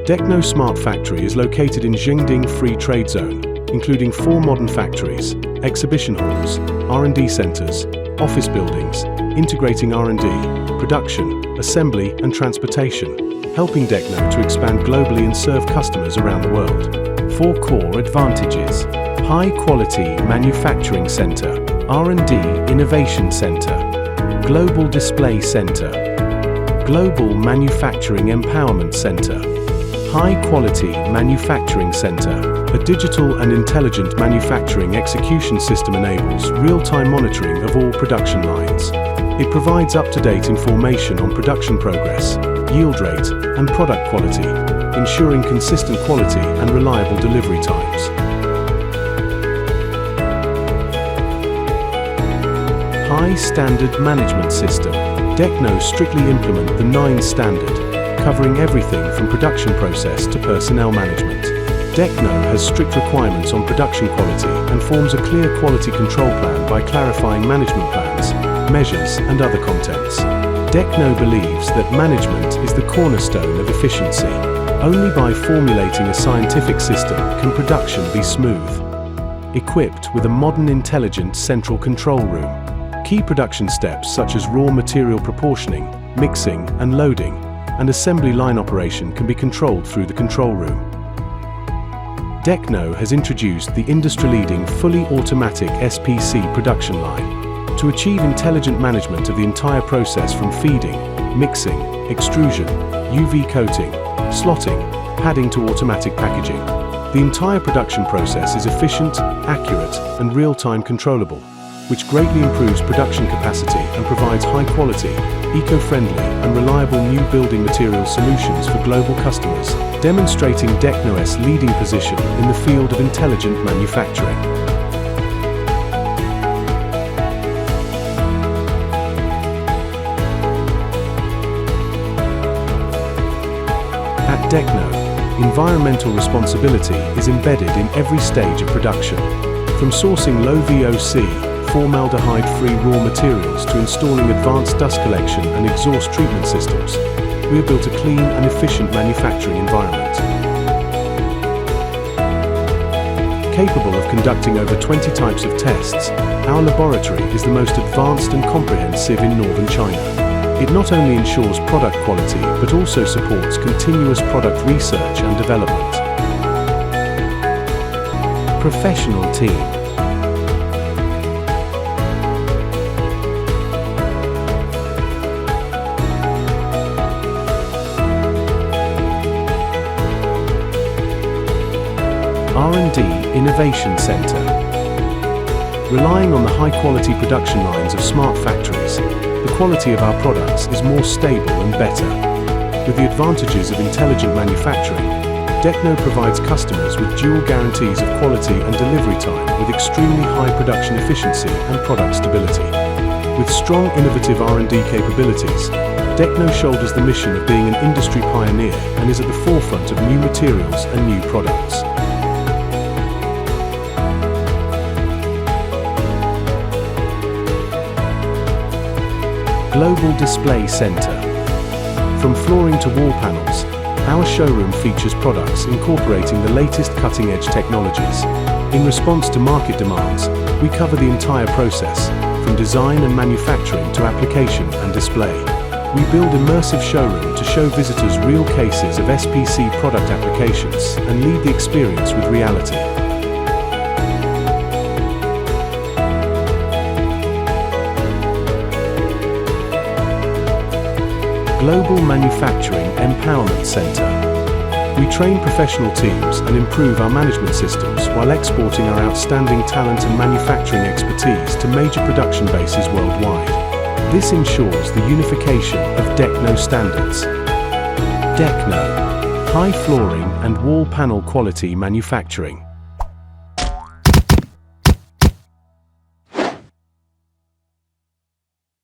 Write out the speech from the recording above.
Decno Smart Factory is located in Jingding Free Trade Zone, including 4 modern factories, exhibition halls, R&D centers, office buildings, integrating R&D, production, assembly and transportation, helping Decno to expand globally and serve customers around the world. 4 core advantages: high-quality manufacturing center, R&D innovation center, global display center, global manufacturing empowerment center, high-quality manufacturing center. A digital and intelligent manufacturing execution system enables real-time monitoring of all production lines. It provides up-to-date information on production progress, yield rate, and product quality, ensuring consistent quality and reliable delivery times. High Standard Management System. Decno strictly implement the 9 standard, covering everything from production process to personnel management. Decno has strict requirements on production quality and forms a clear quality control plan by clarifying management plans, measures, and other contents. Decno believes that management is the cornerstone of efficiency. Only by formulating a scientific system can production be smooth. Equipped with a modern intelligent central control room. Key production steps such as raw material proportioning, mixing and loading, and assembly line operation can be controlled through the control room. Decno has introduced the industry-leading fully automatic SPC production line to achieve intelligent management of the entire process from feeding, mixing, extrusion, UV coating, slotting, padding to automatic packaging. The entire production process is efficient, accurate, and real-time controllable, which greatly improves production capacity and provides high-quality, eco-friendly and reliable new building material solutions for global customers, demonstrating Decno's leading position in the field of intelligent manufacturing. At Decno, environmental responsibility is embedded in every stage of production, from sourcing low VOC, formaldehyde-free raw materials to installing advanced dust collection and exhaust treatment systems. We have built a clean and efficient manufacturing environment. Capable of conducting over 20 types of tests, our laboratory is the most advanced and comprehensive in northern China. It not only ensures product quality but also supports continuous product research and development. Professional team. R&D Innovation Center. Relying on the high-quality production lines of smart factories, the quality of our products is more stable and better. With the advantages of intelligent manufacturing, Decno provides customers with dual guarantees of quality and delivery time with extremely high production efficiency and product stability. With strong innovative R&D capabilities, Decno shoulders the mission of being an industry pioneer and is at the forefront of new materials and new products. Global Display Center. From flooring to wall panels, our showroom features products incorporating the latest cutting-edge technologies. In response to market demands, we cover the entire process, from design and manufacturing to application and display. We build immersive showroom to show visitors real cases of SPC product applications and lead the experience with reality. Global Manufacturing Empowerment Center. We train professional teams and improve our management systems while exporting our outstanding talent and manufacturing expertise to major production bases worldwide. This ensures the unification of Decno standards. Decno. High flooring and wall panel quality manufacturing.